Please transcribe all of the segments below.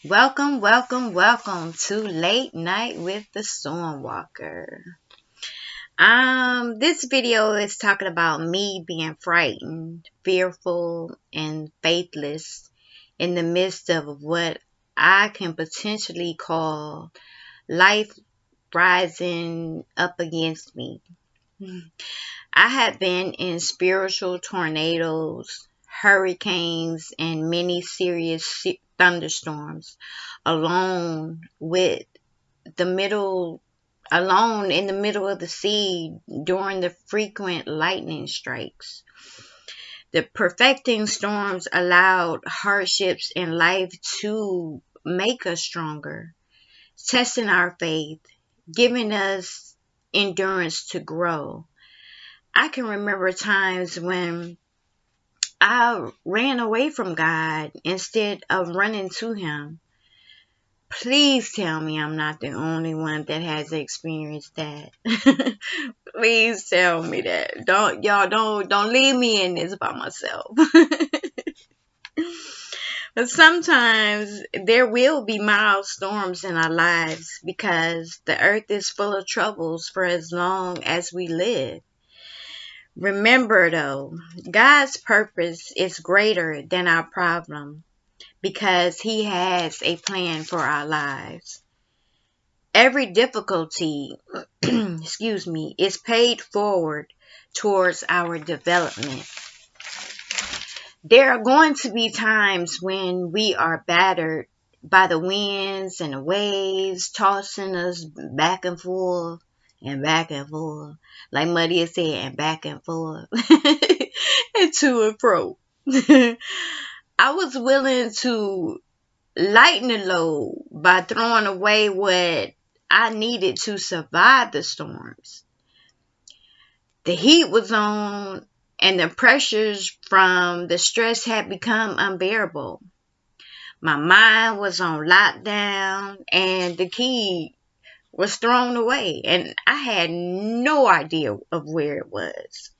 Welcome, welcome, welcome to Late Night with the Stormwalker. This video is talking about me being frightened, fearful, and faithless in the midst of what I can potentially call life rising up against me. I have been in spiritual tornadoes, hurricanes, and many serious thunderstorms alone with the middle alone in the middle of the sea during the frequent lightning strikes. The perfecting storms allowed hardships in life to make us stronger, testing our faith, giving us endurance to grow. I can remember times when I ran away from God instead of running to Him. Please tell me I'm not the only one that has experienced that. Please tell me that. Don't leave me in this by myself. But sometimes there will be mild storms in our lives because the earth is full of troubles for as long as we live. Remember though, God's purpose is greater than our problem because He has a plan for our lives. Every difficulty, is paid forward towards our development. There are going to be times when we are battered by the winds and the waves, tossing us back and forth and back and forth. Like Muddy has said, and back and forth. And to and fro. I was willing to lighten the load by throwing away what I needed to survive the storms. The heat was on and the pressures from the stress had become unbearable. My mind was on lockdown and the key was thrown away and I had no idea of where it was.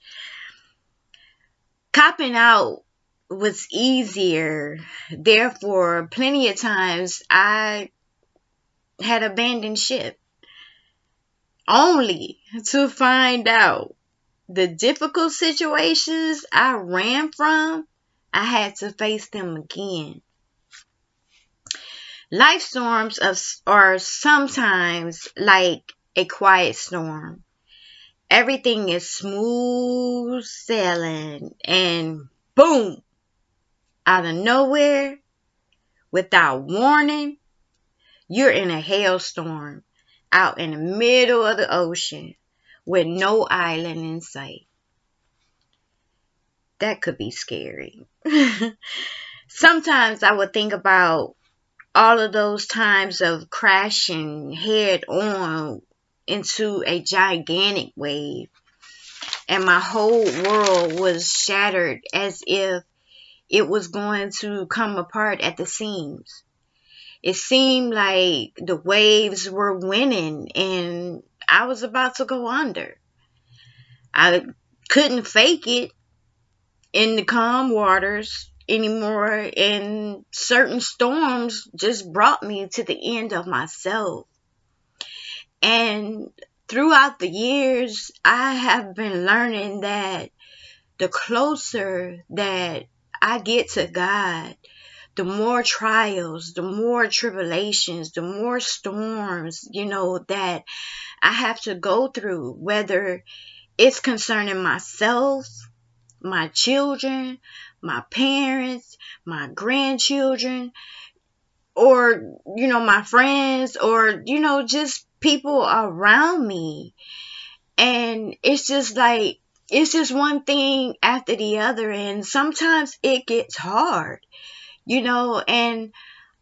Copping out was easier. Therefore, plenty of times I had abandoned ship only to find out the difficult situations I ran from, I had to face them again. Life storms are sometimes like a quiet storm. Everything is smooth sailing and boom, out of nowhere, without warning, you're in a hailstorm out in the middle of the ocean with no island in sight. That could be scary. Sometimes I would think about all of those times of crashing head on into a gigantic wave, and my whole world was shattered as if it was going to come apart at the seams. It seemed like the waves were winning and I was about to go under. I couldn't fake it in the calm waters anymore, and certain storms just brought me to the end of myself. And throughout the years, I have been learning that the closer that I get to God, the more trials, the more tribulations, the more storms, that I have to go through, whether it's concerning myself, my children, my parents, my grandchildren, or, my friends, or, just people around me. And it's just like, it's just one thing after the other. And sometimes it gets hard, and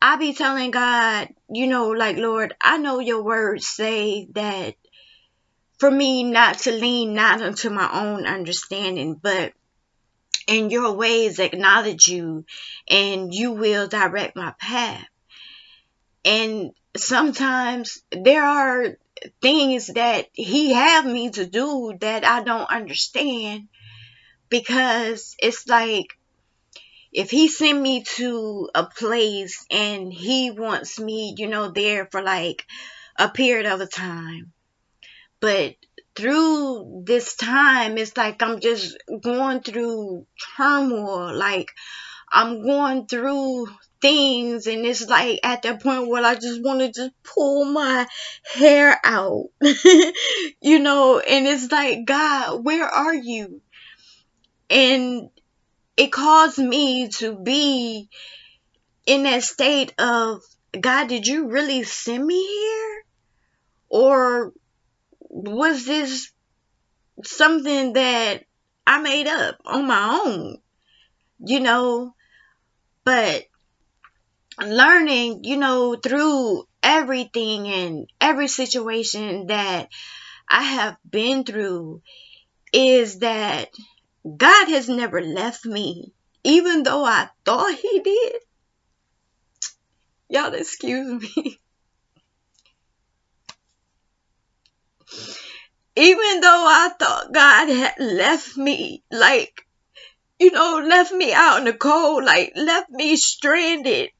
I be telling God, like, Lord, I know your words say that for me not to lean not unto my own understanding, but in your ways acknowledge you, and you will direct my path. And sometimes there are things that He have me to do that I don't understand, because it's like, if he send me to a place and he wants me, there for like a period of a time, but through this time, it's like I'm just going through turmoil. Like, I'm going through things, and it's like at that point where I just want to just pull my hair out. And it's like, God, where are you? And it caused me to be in that state of, God, did you really send me here? Or was this something that I made up on my own? But learning, through everything and every situation that I have been through, is that God has never left me, even though I thought he did. Y'all excuse me. Even though I thought God had left me, like, left me out in the cold, like left me stranded,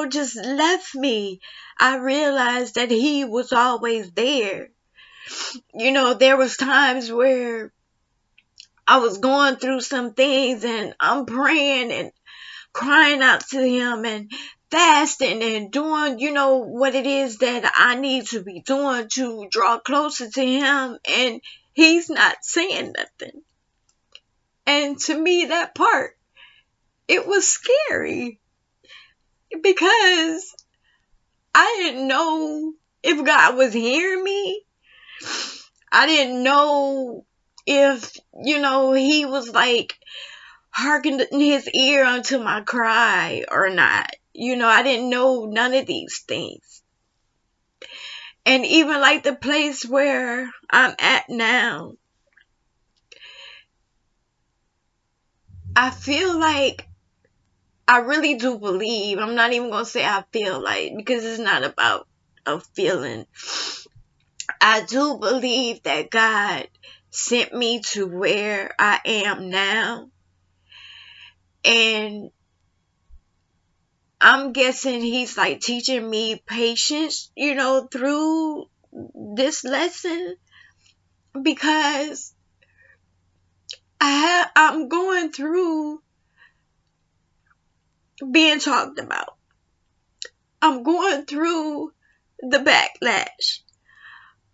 just left me, I realized that he was always there. There was times where I was going through some things and I'm praying and crying out to him and fasting and doing, what it is that I need to be doing to draw closer to him, and he's not saying nothing. And to me, that part, it was scary because I didn't know if God was hearing me. I didn't know if, he was like hearkening his ear unto my cry or not. I didn't know none of these things. And even like the place where I'm at now, I feel like, I really do believe, I'm not even going to say I feel like, because it's not about a feeling. I do believe that God sent me to where I am now. And I'm guessing he's like teaching me patience, through this lesson, because I'm going through being talked about. I'm going through the backlash.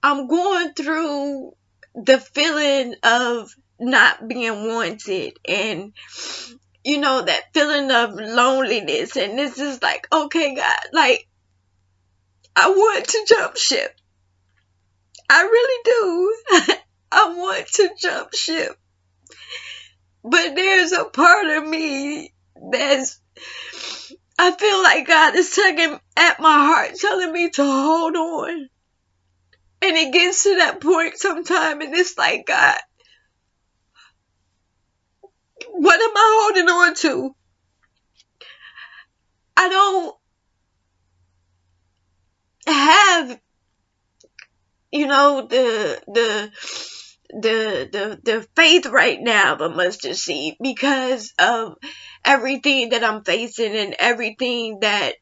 I'm going through the feeling of not being wanted, and that feeling of loneliness. And this is like, okay, God, like, I want to jump ship. I really do. I want to jump ship. But there's a part of me I feel like God is tugging at my heart, telling me to hold on. And it gets to that point sometime, and it's like, God, what am I holding on to? I don't have, the faith right now of a mustard seed, because of everything that I'm facing and everything that,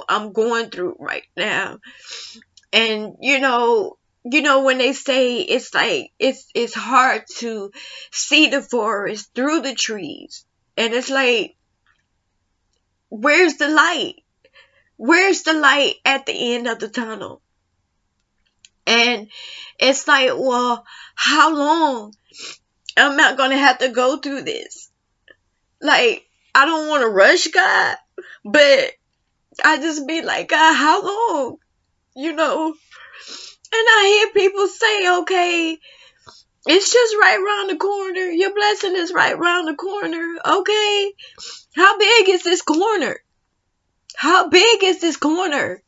I'm going through right now. And, when they say it's like, it's hard to see the forest through the trees. And it's like, where's the light? Where's the light at the end of the tunnel? And it's like, well, how long am I going to have to go through this? Like, I don't want to rush God, but I just be like, God, how long? And I hear people say, okay, it's just right around the corner. Your blessing is right around the corner. Okay, how big is this corner? How big is this corner?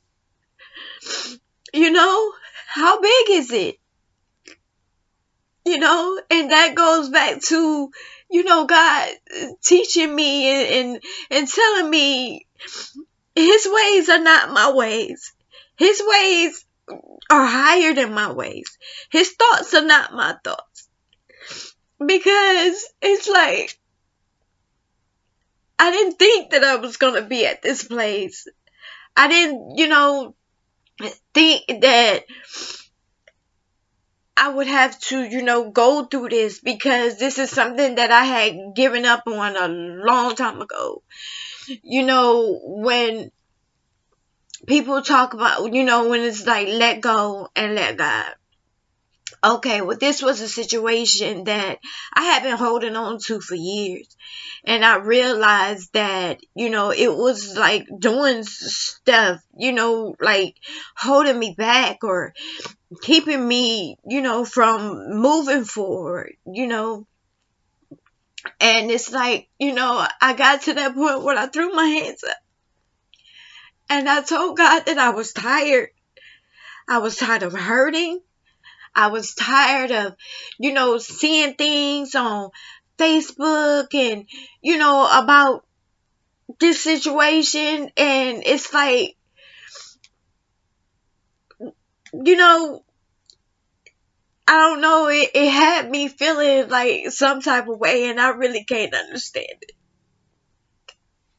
How big is it? And that goes back to, God teaching me and telling me his ways are not my ways. His ways are higher than my ways. His thoughts are not my thoughts. Because it's like, I didn't think that I was going to be at this place. I didn't, think that I would have to, go through this, because this is something that I had given up on a long time ago. When people talk about, when it's like let go and let God. Okay, well, this was a situation that I had been holding on to for years. And I realized that, it was like doing stuff, like holding me back or keeping me, from moving forward, And it's like, I got to that point where I threw my hands up and I told God that I was tired. I was tired of hurting. I was tired of, seeing things on Facebook and, about this situation. And it's like, I don't know, it had me feeling like some type of way, and I really can't understand it.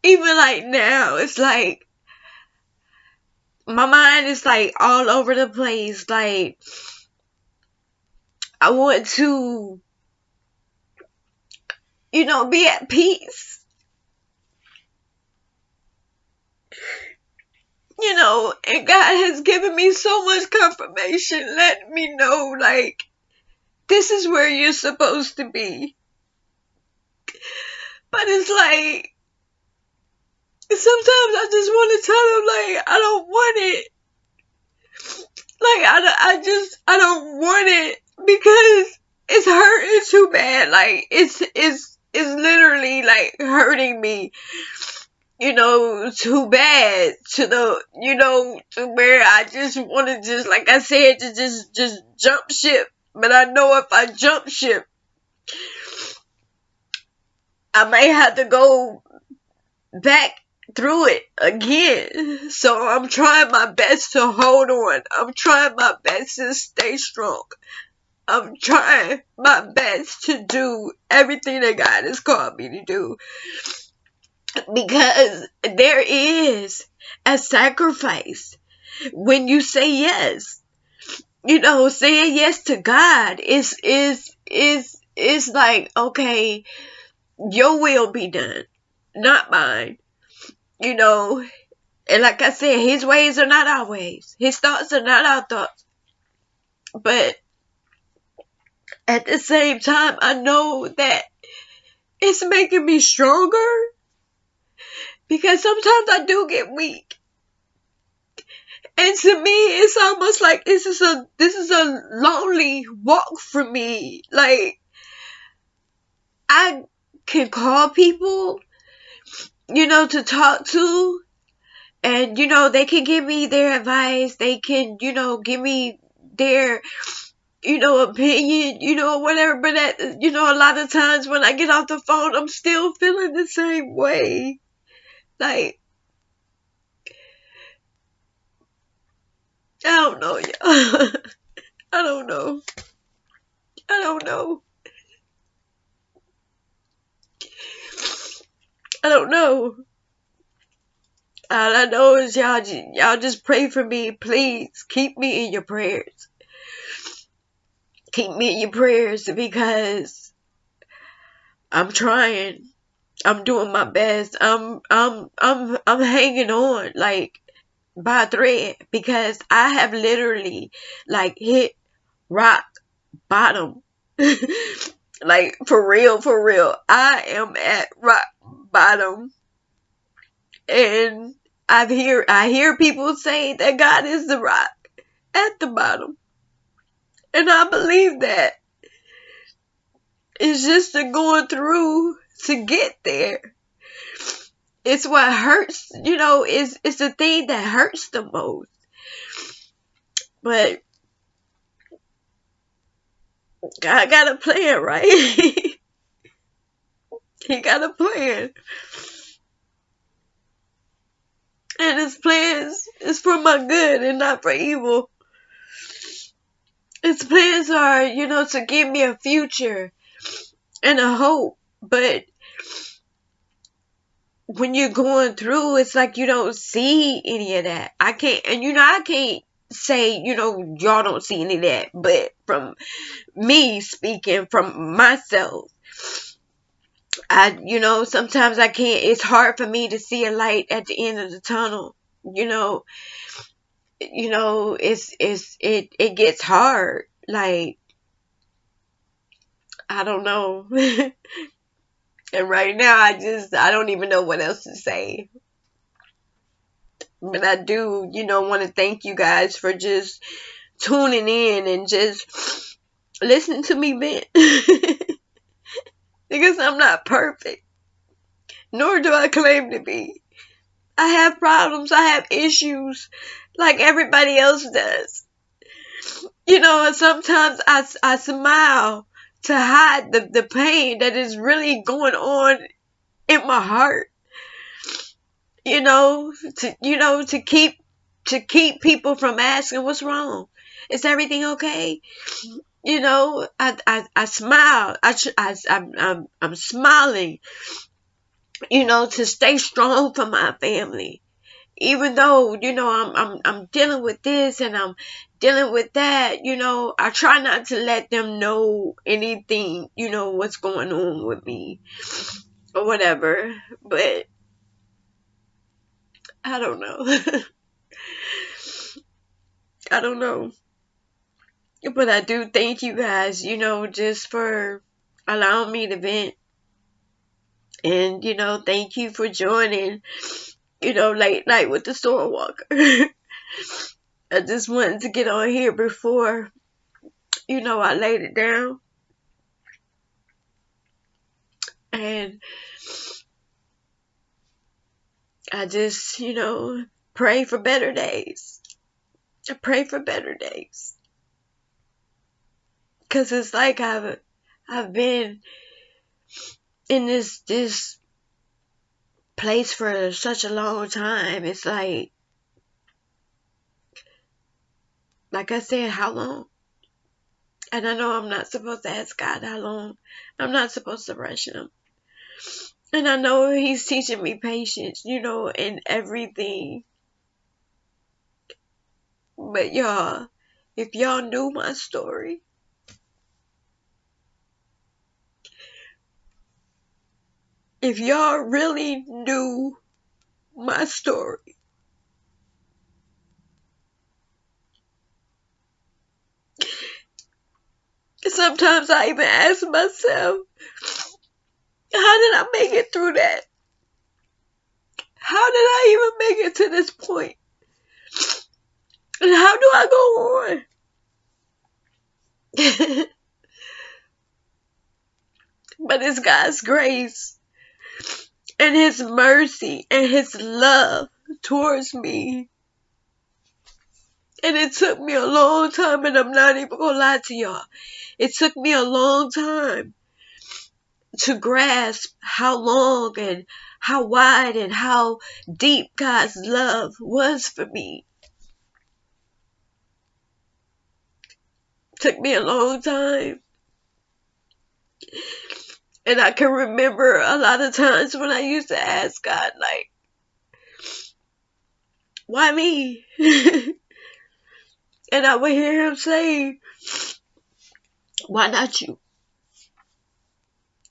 Even like now, it's like, my mind is like all over the place. Like, I want to, be at peace. And God has given me so much confirmation, letting me know, like, this is where you're supposed to be. But it's like, sometimes I just want to tell him, like, I don't want it. Like, I don't want it, because it's hurting too bad. Like, it's literally, like, hurting me, too bad, to where I just want to just, like I said, to just jump ship. But I know if I jump ship, I may have to go back through it again. So I'm trying my best to hold on. I'm trying my best to stay strong. I'm trying my best to do everything that God has called me to do. Because there is a sacrifice when you say yes. Saying yes to God is like, okay, your will be done, not mine. And like I said, his ways are not our ways. His thoughts are not our thoughts. But at the same time, I know that it's making me stronger, because sometimes I do get weak. And to me, it's almost like this is a lonely walk for me. Like, I can call people, to talk to, and, they can give me their advice. They can, give me their, opinion, whatever. But that, a lot of times when I get off the phone, I'm still feeling the same way. Like, I don't know, y'all. I don't know. I don't know. I don't know. All I know is y'all just pray for me. Please keep me in your prayers. Keep me in your prayers, because I'm trying. I'm doing my best. I'm hanging on, like, by a thread, because I have literally, like, hit rock bottom. Like, for real, for real. I am at rock bottom. And I hear people say that God is the rock at the bottom. And I believe that. It's just the going through to get there. It's what hurts, it's the thing that hurts the most. But God got a plan, right? He got a plan. And his plans is for my good and not for evil. His plans are, to give me a future and a hope. But when you're going through, it's like you don't see any of that. I can't, and I can't say, y'all don't see any of that, but from me speaking from myself, sometimes I can't, it's hard for me to see a light at the end of the tunnel. It gets hard. Like, I don't know. And right now, I don't even know what else to say. But I do, want to thank you guys for just tuning in and just listening to me vent. Because I'm not perfect, nor do I claim to be. I have problems, I have issues, like everybody else does. And sometimes I smile to hide the pain that is really going on in my heart. To keep people from asking what's wrong. Is everything okay? I smile. I'm smiling. To stay strong for my family. Even though I'm dealing with this and I'm dealing with that. I try not to let them know anything. What's going on with me or whatever. But I don't know. I don't know. But I do thank you guys, just for allowing me to vent. And, thank you for joining, late night with the Storm Walker. I just wanted to get on here before, I laid it down. And I just, pray for better days. I pray for better days. Because it's like I've been in this place for such a long time. It's like I said, how long? And I know I'm not supposed to ask God how long. I'm not supposed to rush him. And I know he's teaching me patience, in everything. But y'all, if y'all knew my story, if y'all really knew my story, sometimes I even ask myself, how did I make it through that? How did I even make it to this point? And how do I go on? But it's God's grace and his mercy and his love towards me. And it took me a long time, and I'm not even gonna lie to y'all. It took me a long time to grasp how long and how wide and how deep God's love was for me. It took me a long time. And I can remember a lot of times when I used to ask God, like, why me? And I would hear him say, why not you?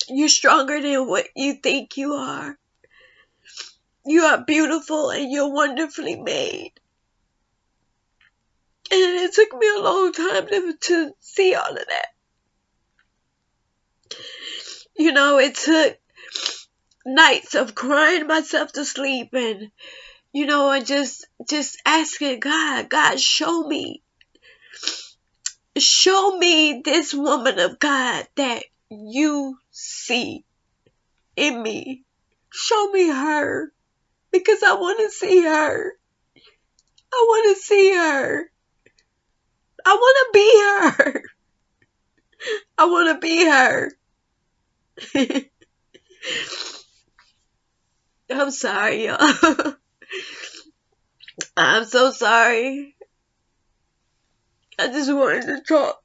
You're stronger than what you think you are. You are beautiful and you're wonderfully made. And it took me a long time to see all of that. It took nights of crying myself to sleep and, and just asking God, show me. Show me this woman of God that you see in me. Show me her. Because I want to see her. I want to see her. I want to be her. I want to be her. I'm sorry, y'all. I'm so sorry. I just wanted to talk.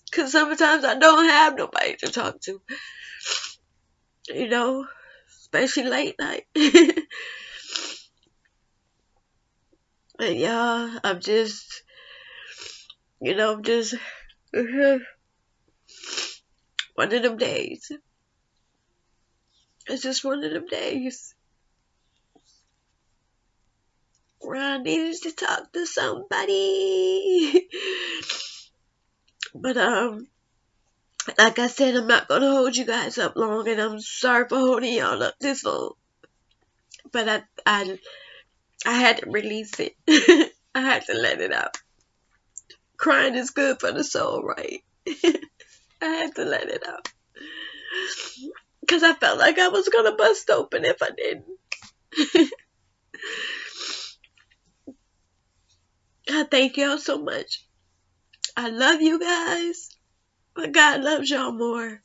Because sometimes I don't have nobody to talk to. especially late night. And y'all, I'm just, just one of them days. It's just one of them days where I needed to talk to somebody. But like I said, I'm not gonna hold you guys up long, and I'm sorry for holding y'all up this long. But I had to release it. I had to let it out. Crying is good for the soul, right? I had to let it out. Because I felt like I was gonna bust open if I didn't. I thank y'all so much. I love you guys. But God loves y'all more.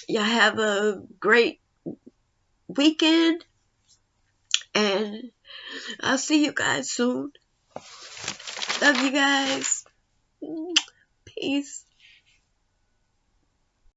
Y'all have a great weekend. And I'll see you guys soon. Love you guys. Peace.